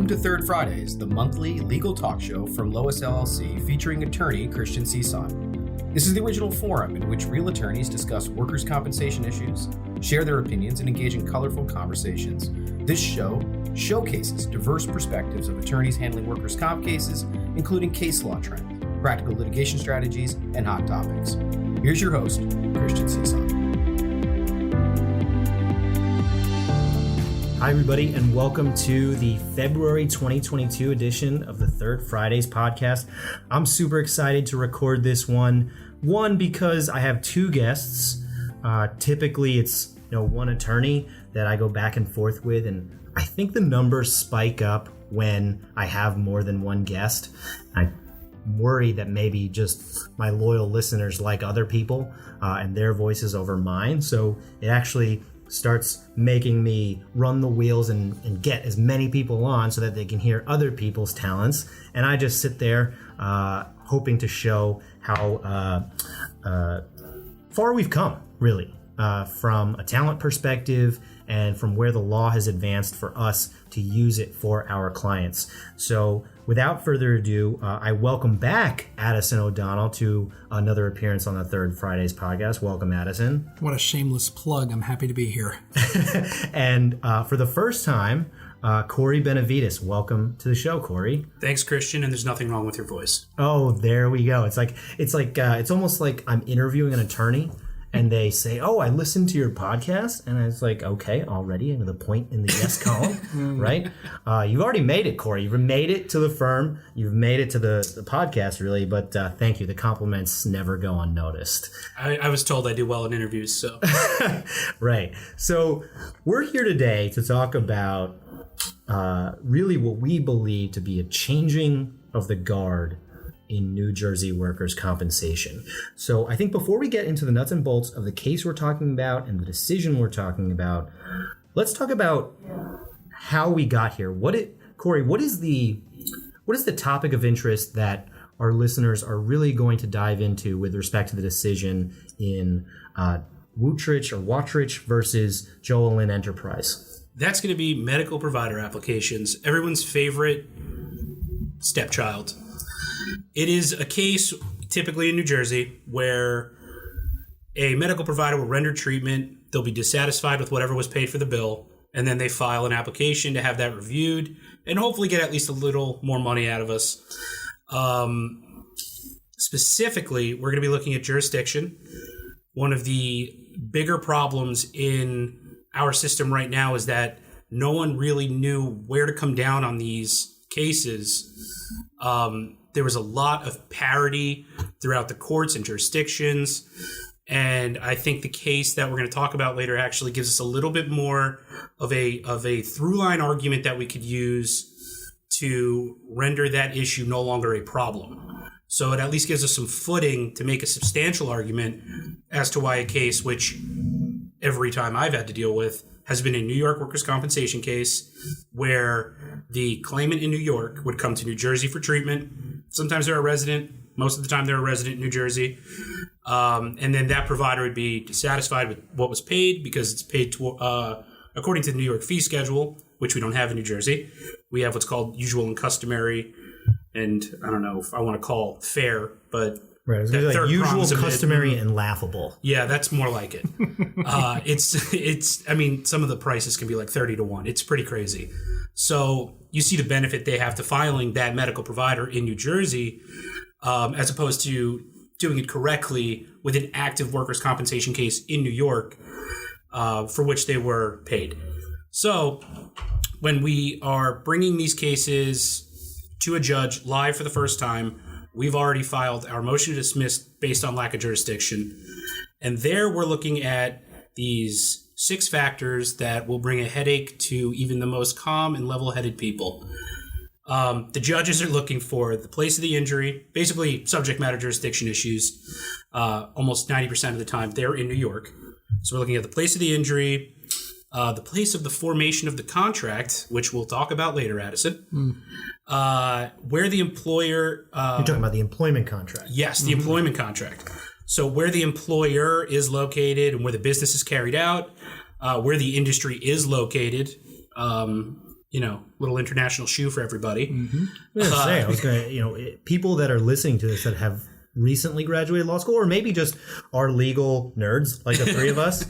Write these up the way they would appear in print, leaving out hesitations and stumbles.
Welcome to Third Fridays, the monthly legal talk show from Lois LLC featuring attorney Christian Cison. This is the original forum in which real attorneys discuss workers' compensation issues, share their opinions, and engage in colorful conversations. This show showcases diverse perspectives of attorneys handling workers' comp cases, including case law trends, practical litigation strategies, and hot topics. Here's your host, Christian Cison. Hi, everybody, and welcome to the February 2022 edition of the Third Fridays podcast. I'm super excited to record this one. One, because I have two guests. Typically, it's one attorney that I go back and forth with, and I think the numbers spike up when I have more than one guest. I'm worried that maybe just my loyal listeners like other people and their voices over mine. So it actually starts making me run the wheels and get as many people on so that they can hear other people's talents. And I just sit there hoping to show how far we've come, really, from a talent perspective and from where the law has advanced for us to use it for our clients. So without further ado, I welcome back Addison O'Donnell to another appearance on the Third Fridays podcast. Welcome, Addison. What a shameless plug. I'm happy to be here. And for the first time, Cory Benavides. Welcome to the show, Cory. Thanks, Christian, and there's nothing wrong with your voice. Oh, there we go. It's almost like I'm interviewing an attorney. And they say, "Oh, I listened to your podcast," and I was like, "Okay, already into the point in the yes column, right?" You've already made it, Cory. You've made it to the firm. You've made it to the podcast, really. But thank you. The compliments never go unnoticed. I was told I do well in interviews, so right. So we're here today to talk about really what we believe to be a changing of the guard in New Jersey workers' compensation. So I think before we get into the nuts and bolts of the case we're talking about and the decision we're talking about, let's talk about how we got here. Cory, what is the topic of interest that our listeners are really going to dive into with respect to the decision in Wootrich versus Joel Lynn Enterprise? That's going to be medical provider applications, everyone's favorite stepchild. It is a case typically in New Jersey where a medical provider will render treatment, they'll be dissatisfied with whatever was paid for the bill, and then they file an application to have that reviewed and hopefully get at least a little more money out of us. Specifically, we're going to be looking at jurisdiction. One of the bigger problems in our system right now is that no one really knew where to come down on these cases. There was a lot of parity throughout the courts and jurisdictions. And I think the case that we're going to talk about later actually gives us a little bit more of a through line argument that we could use to render that issue no longer a problem. So it at least gives us some footing to make a substantial argument as to why a case, which every time I've had to deal with, has been a New York workers' compensation case where the claimant in New York would come to New Jersey for treatment. Sometimes they're a resident. Most of the time they're a resident in New Jersey. And then that provider would be dissatisfied with what was paid because it's paid according to the New York fee schedule, which we don't have in New Jersey. We have what's called usual and customary, and I don't know if I want to call it fair, but right, like usual, customary, and laughable. Yeah, that's more like it. It's. I mean, some of the prices can be like 30 to 1. It's pretty crazy. So you see the benefit they have to filing that medical provider in New Jersey, as opposed to doing it correctly with an active workers' compensation case in New York, for which they were paid. So when we are bringing these cases to a judge live for the first time, we've already filed our motion to dismiss based on lack of jurisdiction. And there we're looking at these 6 factors that will bring a headache to even the most calm and level-headed people. The judges are looking for the place of the injury, basically subject matter jurisdiction issues. Almost 90% of the time they're in New York. So we're looking at the place of the injury, the place of the formation of the contract, which we'll talk about later, Addison. Where the employer... You're talking about the employment contract. Yes, the employment contract. So where the employer is located and where the business is carried out, where the industry is located, little international shoe for everybody. I was going to, people that are listening to this that have recently graduated law school, or maybe just are legal nerds like the three of us,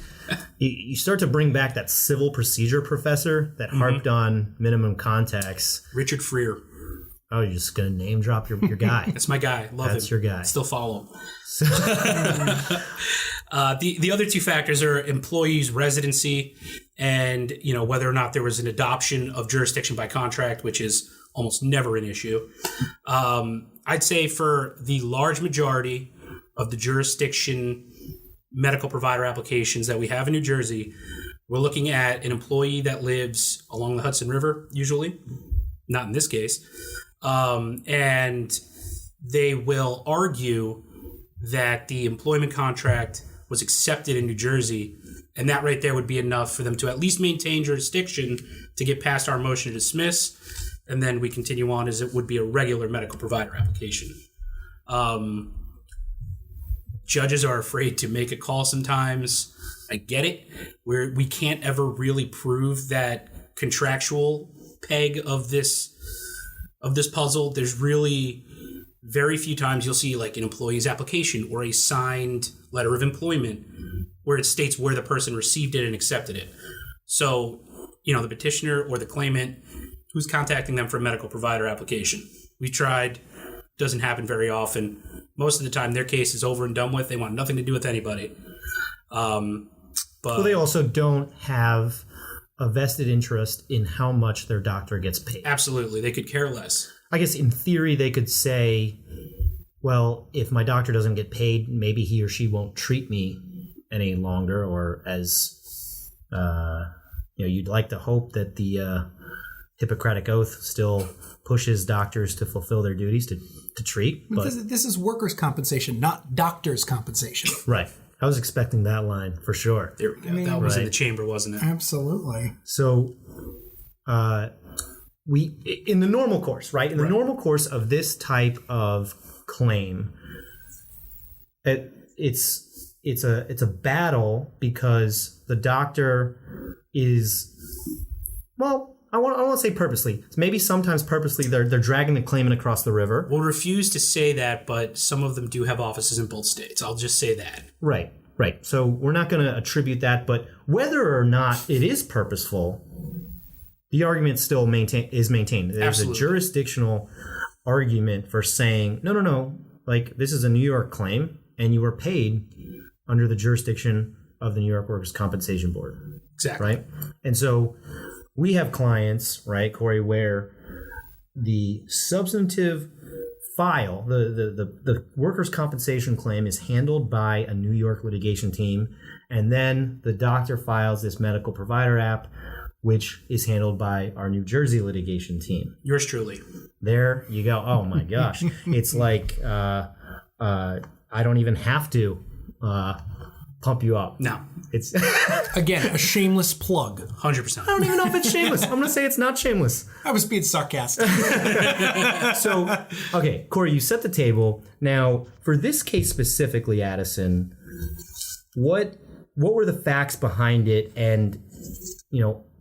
you start to bring back that civil procedure professor that harped on minimum contacts. Richard Freer. Oh, you're just going to name drop your guy. That's my guy. Love him. That's your guy. Still follow. The other two factors are employees' residency and, whether or not there was an adoption of jurisdiction by contract, which is almost never an issue. I'd say for the large majority of the jurisdiction medical provider applications that we have in New Jersey, we're looking at an employee that lives along the Hudson River, usually. Not in this case. And they will argue that the employment contract was accepted in New Jersey, and that right there would be enough for them to at least maintain jurisdiction to get past our motion to dismiss, and then we continue on as it would be a regular medical provider application. Judges are afraid to make a call sometimes. I get it. We can't ever really prove that contractual peg of this puzzle. There's really very few times you'll see like an employee's application or a signed letter of employment where it states where the person received it and accepted it. So, the petitioner or the claimant who's contacting them for a medical provider application. We tried, doesn't happen very often. Most of the time their case is over and done with. They want nothing to do with anybody. But they also don't have a vested interest in how much their doctor gets paid. Absolutely. They could care less. I guess in theory they could say, well, if my doctor doesn't get paid, maybe he or she won't treat me any longer, or as you'd like to hope that the Hippocratic Oath still pushes doctors to fulfill their duties to treat. But this is workers' compensation, not doctors' compensation. Right. I was expecting that line for sure. There we go. That was in the chamber, wasn't it? Absolutely. So we, in the normal course, right? In the normal course of this type of claim, it's a battle because the doctor is, well, I won't say purposely. Maybe sometimes purposely they're dragging the claimant across the river. We'll refuse to say that, but some of them do have offices in both states. I'll just say that. Right. So we're not going to attribute that, but whether or not it is purposeful, the argument still is maintained. There's Absolutely. A jurisdictional argument for saying, no, like this is a New York claim, and you were paid under the jurisdiction of the New York Workers' Compensation Board. Exactly. Right? And so we have clients, right, Cory, where the substantive file, the workers' compensation claim is handled by a New York litigation team, and then the doctor files this medical provider app, which is handled by our New Jersey litigation team. Yours truly. There you go. Oh my gosh. It's like I don't even have to pump you up. No. It's Again, a shameless plug. 100%. I don't even know if it's shameless. I'm going to say it's not shameless. I was being sarcastic. So, okay, Cory, you set the table. Now, for this case specifically, Addison, what were the facts behind it? And,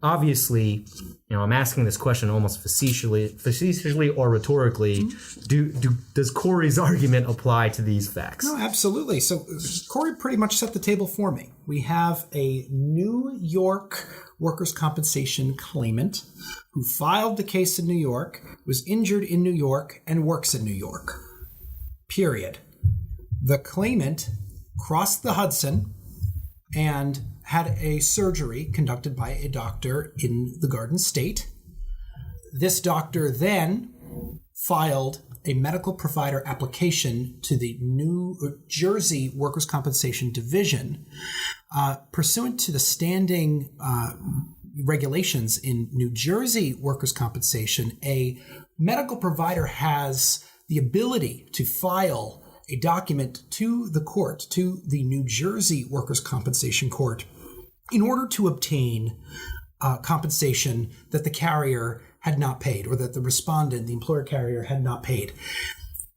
obviously, I'm asking this question almost facetiously or rhetorically. Does Cory's argument apply to these facts? No, absolutely. So Cory pretty much set the table for me. We have a New York workers' compensation claimant who filed the case in New York, was injured in New York, and works in New York. Period. The claimant crossed the Hudson and had a surgery conducted by a doctor in the Garden State. This doctor then filed a medical provider application to the New Jersey Workers' Compensation Division. Pursuant to the standing regulations in New Jersey workers' compensation, a medical provider has the ability to file a document to the court, to the New Jersey Workers' Compensation Court, in order to obtain compensation that the carrier had not paid, or that the respondent, the employer carrier, had not paid.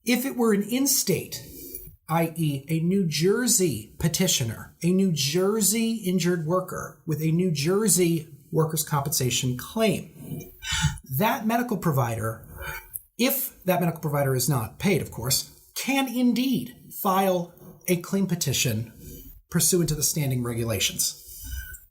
If it were an in-state, i.e. a New Jersey petitioner, a New Jersey injured worker with a New Jersey workers' compensation claim. That medical provider, if that medical provider is not paid, of course, can indeed file a claim petition pursuant to the standing regulations.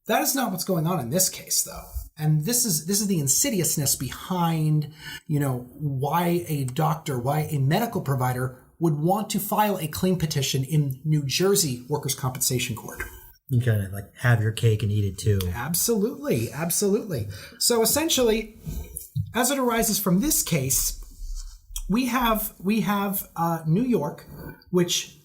That is not what's going on in this case, though. And this is the insidiousness behind, why a medical provider would want to file a claim petition in New Jersey Workers' Compensation Court. You kind of like have your cake and eat it too. Absolutely. So essentially, as it arises from this case, we have New York, which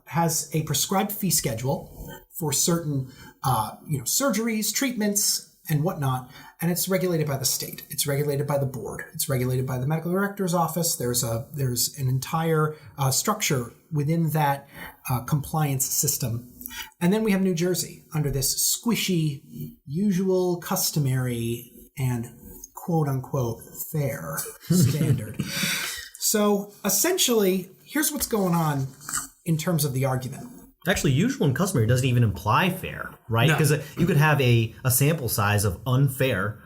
has a prescribed fee schedule for certain surgeries, treatments, and whatnot, and it's regulated by the state. It's regulated by the board. It's regulated by the medical director's office. There's an entire structure within that compliance system. And then we have New Jersey under this squishy, usual, customary, and quote-unquote fair standard. So essentially, here's what's going on in terms of the argument. Actually, usual and customary doesn't even imply fair, right? No. Because you could have a sample size of unfair,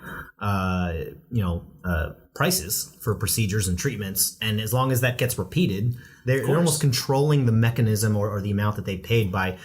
prices for procedures and treatments, and as long as that gets repeated, they're almost controlling the mechanism or the amount that they paid by,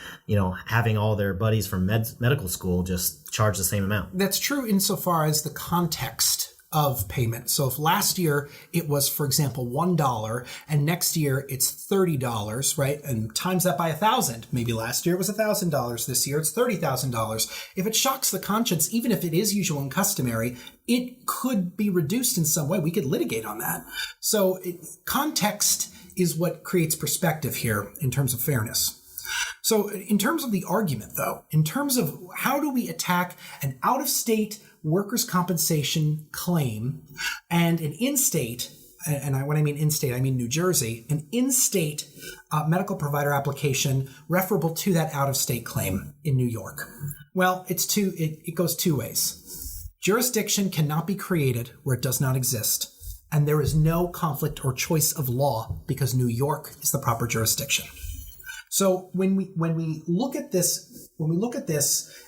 having all their buddies from medical school just charge the same amount. That's true insofar as the context of payment. So if last year it was, for example, $1 and next year it's $30, right? And times that by 1,000. Maybe last year it was $1,000. This year it's $30,000. If it shocks the conscience, even if it is usual and customary, it could be reduced in some way. We could litigate on that. So context is what creates perspective here in terms of fairness. So in terms of the argument, though, in terms of how do we attack an out-of-state workers' compensation claim and an in-state, and when I mean in-state, I mean New Jersey, an in-state medical provider application referable to that out-of-state claim in New York? Well, it goes two ways. Jurisdiction cannot be created where it does not exist, and there is no conflict or choice of law because New York is the proper jurisdiction. So when we look at this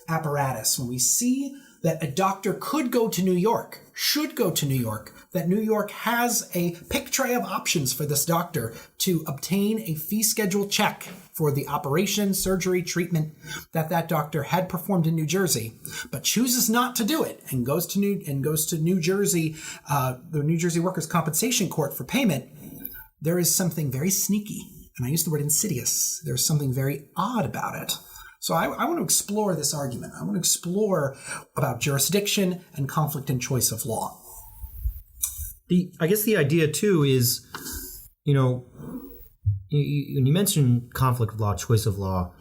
apparatus, when we see that a doctor could go to New York, should go to New York, that New York has a pick tray of options for this doctor to obtain a fee schedule check for the operation, surgery, treatment that doctor had performed in New Jersey, but chooses not to do it and goes to New Jersey, the New Jersey Workers' Compensation Court for payment, there is something very sneaky, and I use the word insidious. There's something very odd about it. So I want to explore this argument. I want to explore about jurisdiction and conflict and choice of law. I guess the idea, too, is, when you mentioned conflict of law, choice of law,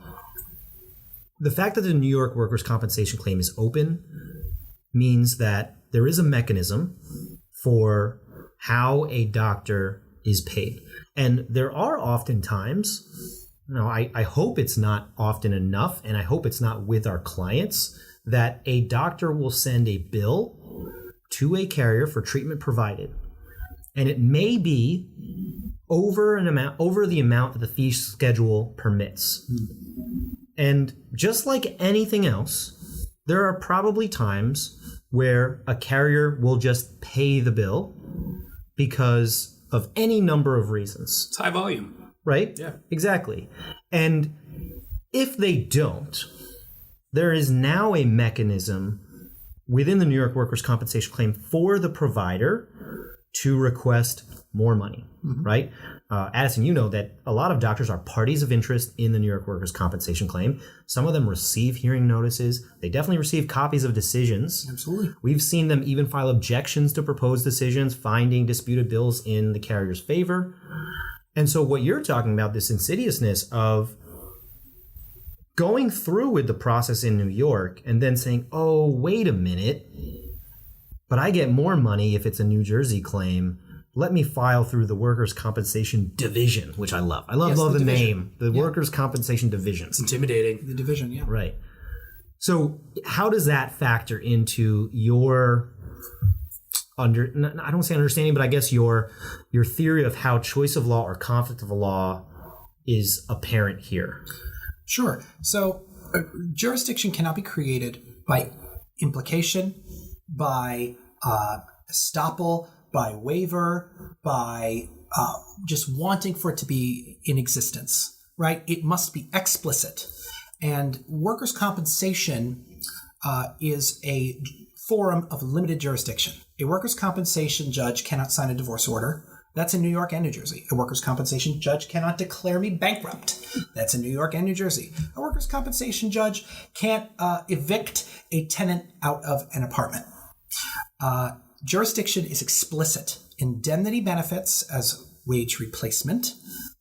the fact that the New York workers' compensation claim is open means that there is a mechanism for how a doctor is paid. And there are often times, I hope it's not often enough, and I hope it's not with our clients, that a doctor will send a bill to a carrier for treatment provided. And it may be over the amount that the fee schedule permits. And just like anything else, there are probably times where a carrier will just pay the bill because of any number of reasons. It's high volume. Right? Yeah. Exactly. And if they don't, there is now a mechanism within the New York workers' compensation claim for the provider to request more money, right? Addison, you know that a lot of doctors are parties of interest in the New York workers' compensation claim. Some of them receive hearing notices. They definitely receive copies of decisions. Absolutely. We've seen them even file objections to proposed decisions, finding disputed bills in the carrier's favor. And so what you're talking about, this insidiousness of going through with the process in New York and then saying, oh, wait a minute, but I get more money if it's a New Jersey claim. Let me file through the Workers' Compensation Division, which I love. I love the name, the Workers' Compensation Division. It's intimidating. The division, yeah. Right. So how does that factor into your I don't say understanding, but I guess your theory of how choice of law or conflict of law is apparent here? Sure. So jurisdiction cannot be created by implication, by estoppel, by waiver, by just wanting for it to be in existence, right? It must be explicit. And workers' compensation is a forum of limited jurisdiction. A workers' compensation judge cannot sign a divorce order. That's in New York and New Jersey. A workers' compensation judge cannot declare me bankrupt. That's in New York and New Jersey. A workers' compensation judge can't evict a tenant out of an apartment. Jurisdiction is explicit. Indemnity benefits as wage replacement,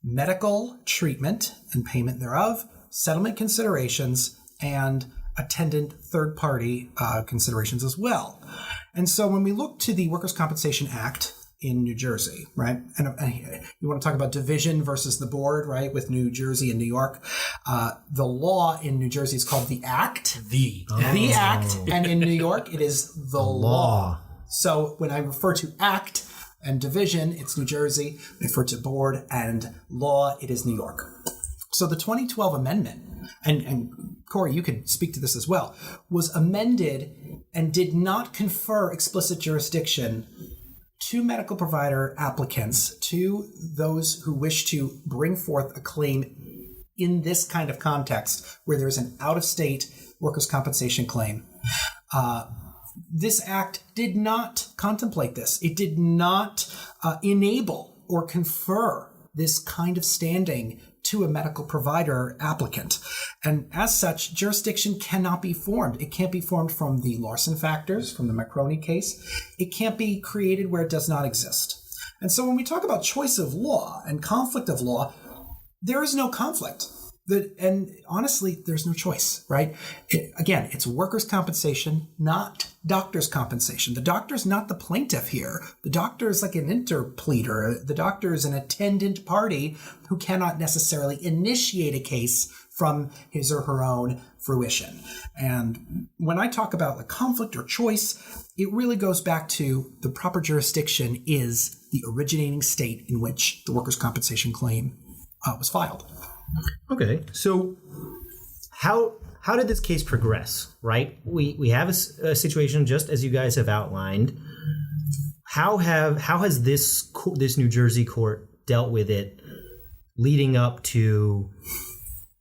medical treatment and payment thereof, settlement considerations, and attendant third-party considerations as well. And so when we look to the Workers' Compensation Act in New Jersey, right, and you want to talk about division versus the board, right, with New Jersey and New York, the law in New Jersey is called the Act. The Act, and in New York it is the law. So when I refer to Act and division, it's New Jersey. When I refer to board and law, it is New York. So the 2012 amendment, and Cory, you could speak to this as well, was amended and did not confer explicit jurisdiction to medical provider applicants, to those who wish to bring forth a claim in this kind of context where there's an out-of-state workers' compensation claim. This act did not contemplate this. It did not enable or confer this kind of standing to a medical provider applicant. And as such, jurisdiction cannot be formed. It can't be formed from the Larson factors, from the Macroney case. It can't be created where it does not exist. And so when we talk about choice of law and conflict of law, there is no conflict. And honestly, there's no choice, right? Again, it's workers' compensation, not doctor's compensation. The doctor's not the plaintiff here. The doctor is like an interpleader. The doctor is an attendant party who cannot necessarily initiate a case from his or her own fruition. And when I talk about the conflict or choice, it really goes back to the proper jurisdiction is the originating state in which the workers' compensation claim was filed. Okay, so how did this case progress, right? We have a situation just as you guys have outlined. How has this New Jersey court dealt with it leading up to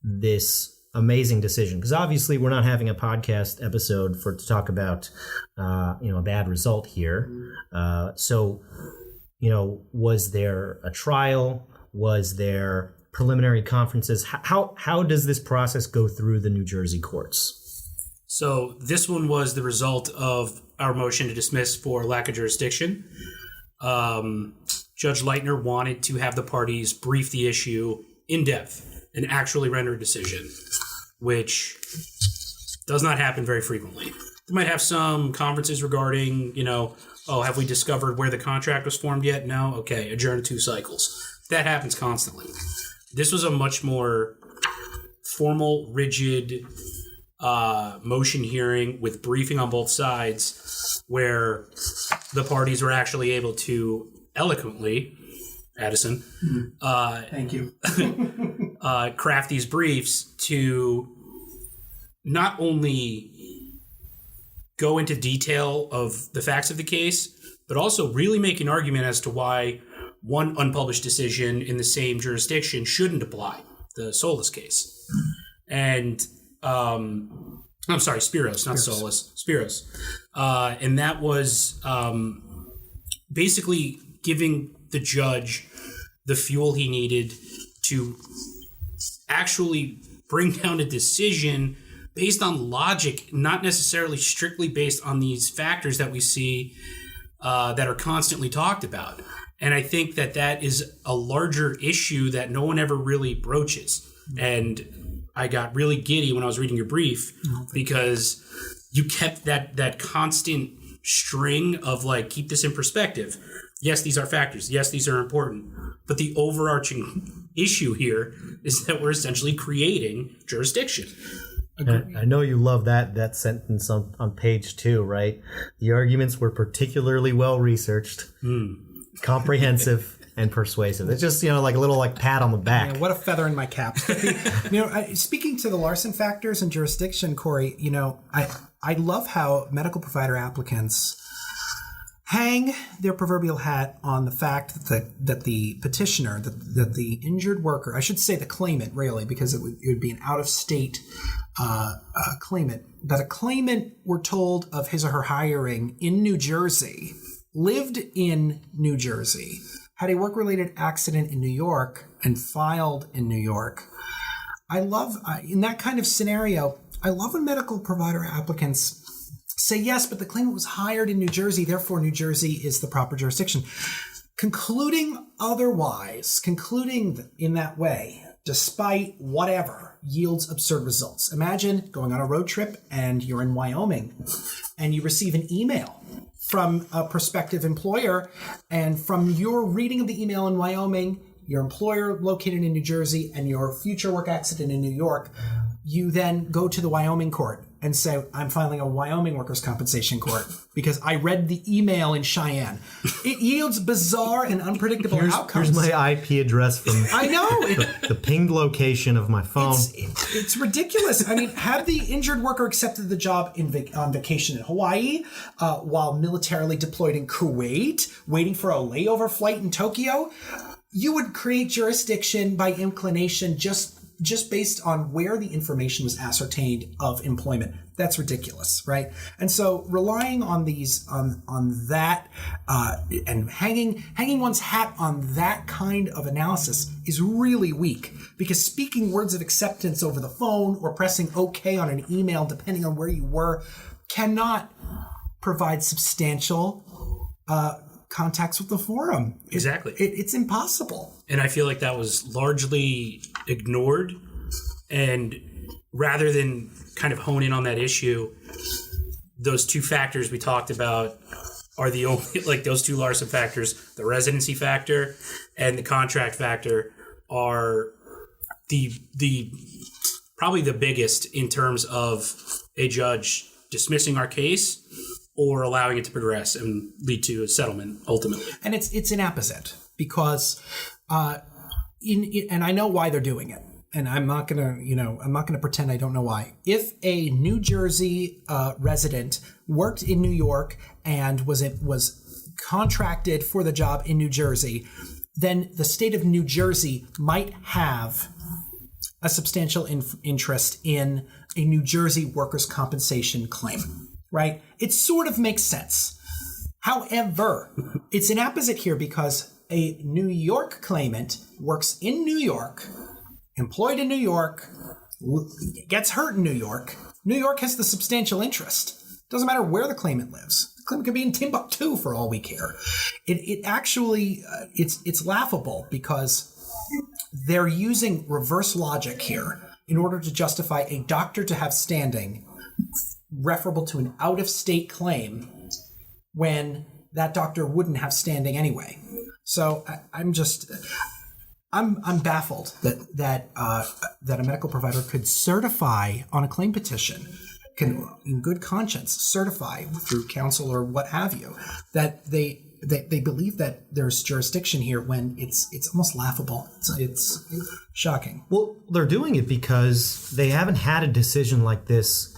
this amazing decision? Because obviously we're not having a podcast episode to talk about a bad result here. So was there a trial? Was there preliminary conferences? How does this process go through the New Jersey courts? So this one was the result of our motion to dismiss for lack of jurisdiction. Judge Leitner wanted to have the parties brief the issue in depth and actually render a decision, which does not happen very frequently. They might have some conferences regarding, have we discovered where the contract was formed yet? No? Okay, adjourn 2 cycles. That happens constantly. This was a much more formal, rigid motion hearing with briefing on both sides where the parties were actually able to eloquently, Addison, thank you, craft these briefs to not only go into detail of the facts of the case, but also really make an argument as to why one unpublished decision in the same jurisdiction shouldn't apply, the Solis case. And, I'm sorry, Spiros, not Solis, Spiros. And that was basically giving the judge the fuel he needed to actually bring down a decision based on logic, not necessarily strictly based on these factors that we see that are constantly talked about. And I think that is a larger issue that no one ever really broaches. And I got really giddy when I was reading your brief because you kept that constant string of keep this in perspective. Yes, these are factors. Yes, these are important. But the overarching issue here is that we're essentially creating jurisdiction. I know you love that sentence on page 2, right? The arguments were particularly well researched. Comprehensive and persuasive. It's just, like a little pat on the back. Yeah, what a feather in my cap. Speaking to the Larson factors and jurisdiction, Cory, I love how medical provider applicants hang their proverbial hat on the fact that the petitioner, that the injured worker, I should say the claimant really, because it would be an out-of-state claimant, that a claimant, we're told, of his or her hiring in New Jersey, lived in New Jersey, had a work-related accident in New York, and filed in New York. I love, in that kind of scenario, I love when medical provider applicants say, yes, but the claimant was hired in New Jersey, therefore New Jersey is the proper jurisdiction. Concluding otherwise, concluding in that way, despite whatever, yields absurd results. Imagine going on a road trip and you're in Wyoming and you receive an email from a prospective employer, and from your reading of the email in Wyoming, your employer located in New Jersey, and your future work accident in New York, you then go to the Wyoming court and say, I'm filing a Wyoming workers' compensation court because I read the email in Cheyenne. It yields bizarre and unpredictable outcomes. Here's my IP address from I know the pinged location of my phone. It's ridiculous. I mean, have the injured worker accepted the job on vacation in Hawaii, while militarily deployed in Kuwait, waiting for a layover flight in Tokyo, you would create jurisdiction by inclination just based on where the information was ascertained of employment. That's ridiculous, right? And so relying on these, on that, and hanging one's hat on that kind of analysis is really weak, because speaking words of acceptance over the phone or pressing OK on an email, depending on where you were, cannot provide substantial contacts with the forum. Exactly. It's impossible. And I feel like that was largely ignored. And rather than kind of hone in on that issue, those two factors we talked about are the only, like those two Larson factors, the residency factor and the contract factor, are the probably the biggest in terms of a judge dismissing our case or allowing it to progress and lead to a settlement ultimately. And it's inapposite because, and I know why they're doing it, and I'm not gonna pretend I don't know why. If a New Jersey resident worked in New York and was contracted for the job in New Jersey, then the state of New Jersey might have a substantial interest in a New Jersey workers' compensation claim. Right? It sort of makes sense. However, it's inapposite here because a New York claimant works in New York, employed in New York, gets hurt in New York. New York has the substantial interest. Doesn't matter where the claimant lives. The claimant could be in Timbuktu for all we care. It actually, it's laughable because they're using reverse logic here in order to justify a doctor to have standing referable to an out-of-state claim when that doctor wouldn't have standing anyway. So I'm baffled that a medical provider could certify on a claim petition, can in good conscience certify through counsel or what have you, that they believe that there's jurisdiction here when it's almost laughable. It's shocking. Well, they're doing it because they haven't had a decision like this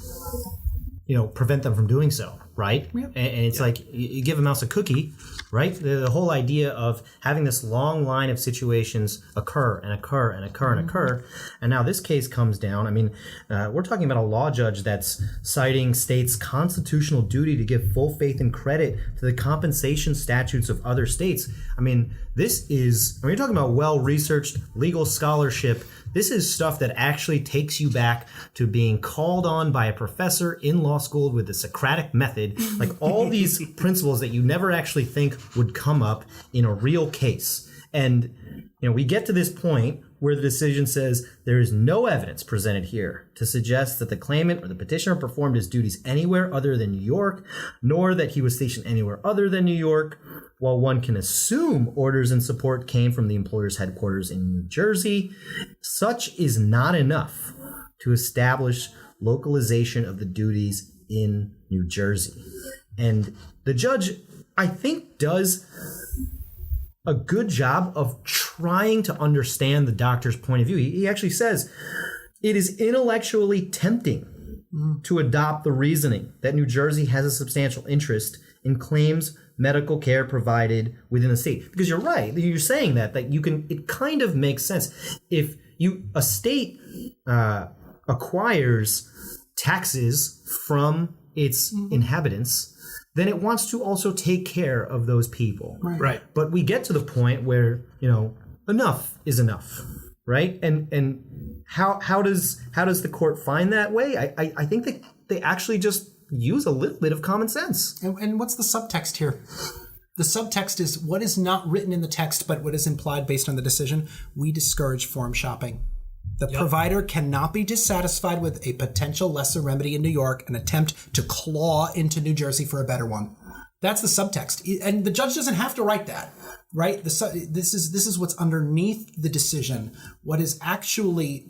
prevent them from doing so, right? Yeah. And it's like you give a mouse a cookie, right? The whole idea of having this long line of situations occur and occur and occur and occur. And now this case comes down. I mean, we're talking about a law judge that's citing states' constitutional duty to give full faith and credit to the compensation statutes of other states. I mean, you're talking about well-researched legal scholarship. This is stuff that actually takes you back to being called on by a professor in law school with the Socratic method, like all these principles that you never actually think would come up in a real case. And, we get to this point where the decision says there is no evidence presented here to suggest that the claimant or the petitioner performed his duties anywhere other than New York, nor that he was stationed anywhere other than New York. While one can assume orders and support came from the employer's headquarters in New Jersey, such is not enough to establish localization of the duties in New Jersey. And the judge, I think, does a good job of trying to understand the doctor's point of view. He actually says, it is intellectually tempting to adopt the reasoning that New Jersey has a substantial interest in claims medical care provided within the state. Because you're right, you're saying that you can, it kind of makes sense. If a state acquires taxes from its inhabitants, then it wants to also take care of those people. Right. But we get to the point where, enough is enough, right? And how does the court find that way? I think that they actually just use a little bit of common sense. And what's the subtext here? The subtext is what is not written in the text, but what is implied based on the decision. We discourage forum shopping. The provider cannot be dissatisfied with a potential lesser remedy in New York and attempt to claw into New Jersey for a better one. That's the subtext. And the judge doesn't have to write that, right? This is what's underneath the decision, what is actually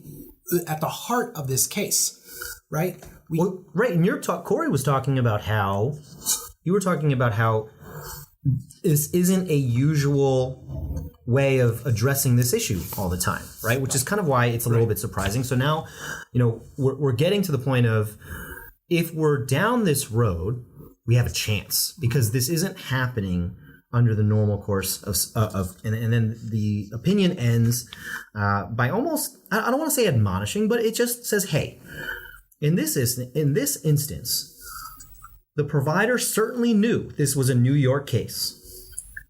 at the heart of this case, right? And Cory was talking about how this isn't a usual way of addressing this issue all the time, right? Which is kind of why it's a little bit surprising. So now, we're getting to the point of, if we're down this road, we have a chance, because this isn't happening under the normal course of and then the opinion ends by almost, I don't want to say admonishing, but it just says, hey, in this instance, the provider certainly knew this was a New York case.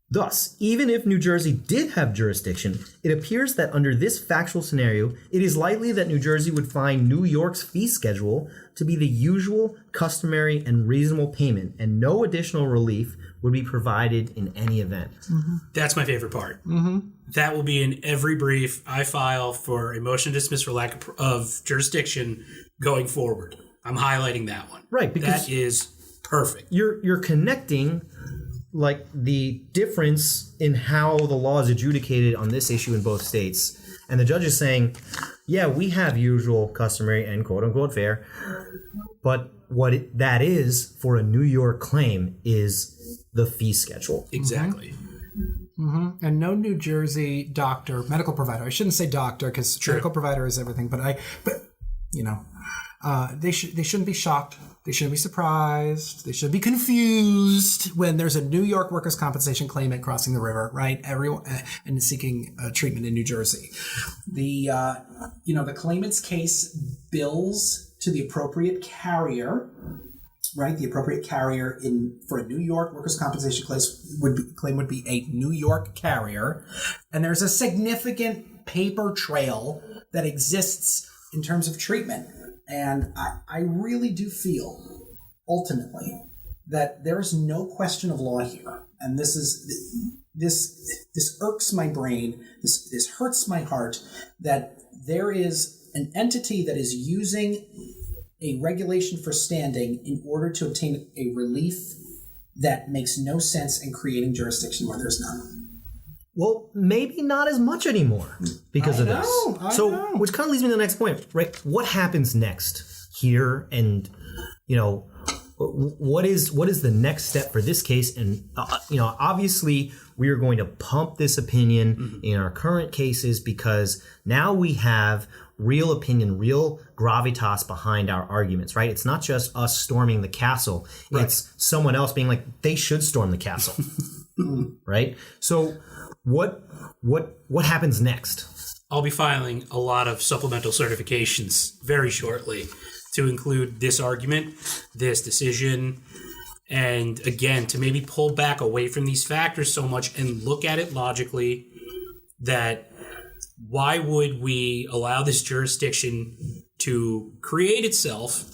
Thus, even if New Jersey did have jurisdiction, it appears that under this factual scenario, it is likely that New Jersey would find New York's fee schedule to be the usual, customary, and reasonable payment, and no additional relief would be provided in any event. Mm-hmm. That's my favorite part. Mm-hmm. That will be in every brief I file for a motion to dismiss for lack of jurisdiction going forward. I'm highlighting that one. Right, because that is perfect. You're connecting like the difference in how the law is adjudicated on this issue in both states. And the judge is saying, yeah, we have usual, customary, and quote-unquote fair. But what that is for a New York claim is the fee schedule. Exactly. Mm-hmm. And no New Jersey doctor, medical provider. I shouldn't say doctor because medical provider is everything. But they shouldn't be shocked. They shouldn't be surprised. They shouldn't be confused when there's a New York workers' compensation claimant crossing the river, right? Everyone and seeking treatment in New Jersey. The claimant's case bills to the appropriate carrier, right? The appropriate carrier for a New York workers' compensation claim would be a New York carrier, and there's a significant paper trail that exists in terms of treatment. And I really do feel, ultimately, that there is no question of law here. And this irks my brain, this hurts my heart, that there is an entity that is using a regulation for standing in order to obtain a relief that makes no sense in creating jurisdiction where there's none. Well, maybe not as much anymore because of this. So, which kind of leads me to the next point, right? What happens next here, and what is the next step for this case? And obviously, we are going to pump this opinion in our current cases because now we have real opinion, real gravitas behind our arguments, right? It's not just us storming the castle; it's someone else being like, they should storm the castle, right? So. What happens next? I'll be filing a lot of supplemental certifications very shortly to include this argument, this decision, and again, to maybe pull back away from these factors so much and look at it logically, that why would we allow this jurisdiction to create itself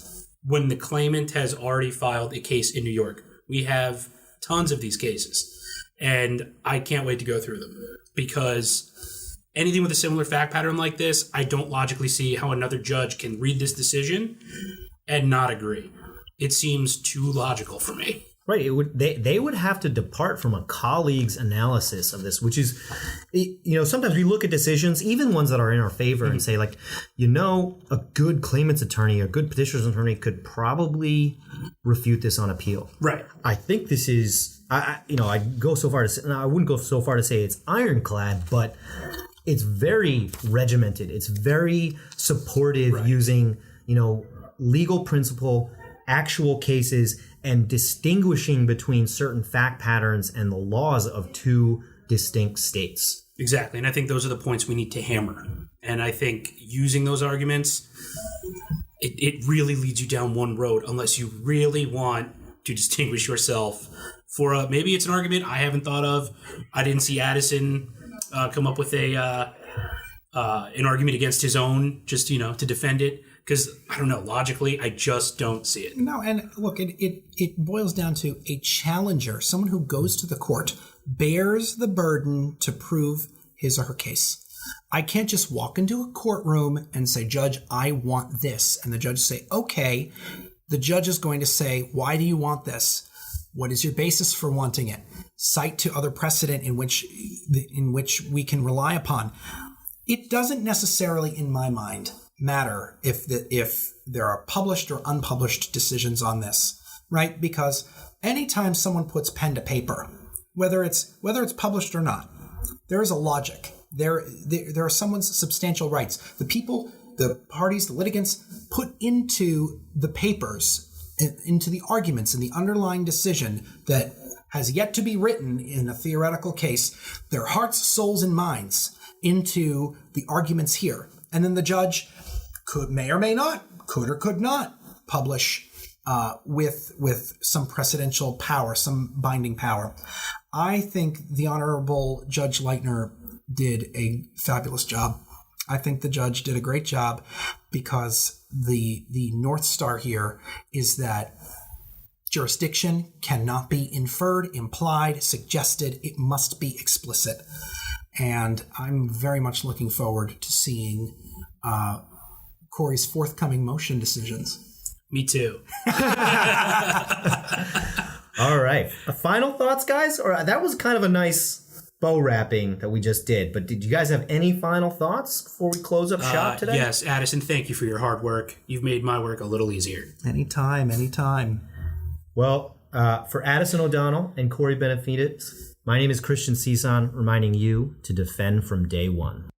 when the claimant has already filed a case in New York? We have tons of these cases. And I can't wait to go through them, because anything with a similar fact pattern like this, I don't logically see how another judge can read this decision and not agree. It seems too logical for me. Right. They would have to depart from a colleague's analysis of this, which is, sometimes we look at decisions, even ones that are in our favor, and say, like, a good claimant's attorney, a good petitioner's attorney could probably refute this on appeal. Right. I think this is I go so far to say, I wouldn't go so far to say it's ironclad, but it's very regimented. It's very supportive, using, legal principle, actual cases, and distinguishing between certain fact patterns and the laws of two distinct states. Exactly. And I think those are the points we need to hammer. And I think using those arguments, it really leads you down one road unless you really want to distinguish yourself for maybe it's an argument I haven't thought of. I didn't see Addison come up with an argument against his own, just, to defend it. Because, I don't know, logically, I just don't see it. No, and look, it boils down to a challenger, someone who goes to the court, bears the burden to prove his or her case. I can't just walk into a courtroom and say, Judge, I want this. And the judge say, okay. The judge is going to say, why do you want this? What is your basis for wanting it? Cite to other precedent in which we can rely upon. It doesn't necessarily, in my mind, matter if there are published or unpublished decisions on this, right? Because anytime someone puts pen to paper, whether it's published or not, there is a logic. There are someone's substantial rights. The people, the parties, the litigants put into the papers, into the arguments in the underlying decision that has yet to be written in a theoretical case, their hearts, souls, and minds into the arguments here. And then the judge may or may not, could or could not publish with some precedential power, some binding power. I think the Honorable Judge Leitner did a fabulous job. I think the judge did a great job because the North Star here is that jurisdiction cannot be inferred, implied, suggested. It must be explicit. And I'm very much looking forward to seeing Cory's forthcoming motion decisions. Me too. All right. Final thoughts, guys? Or that was kind of a nice bow wrapping that we just did. But did you guys have any final thoughts before we close up shop today? Yes, Addison, thank you for your hard work. You've made my work a little easier. Anytime. Well, for Addison O'Donnell and Cory Benavides, my name is Christian Cison, reminding you to defend from day one.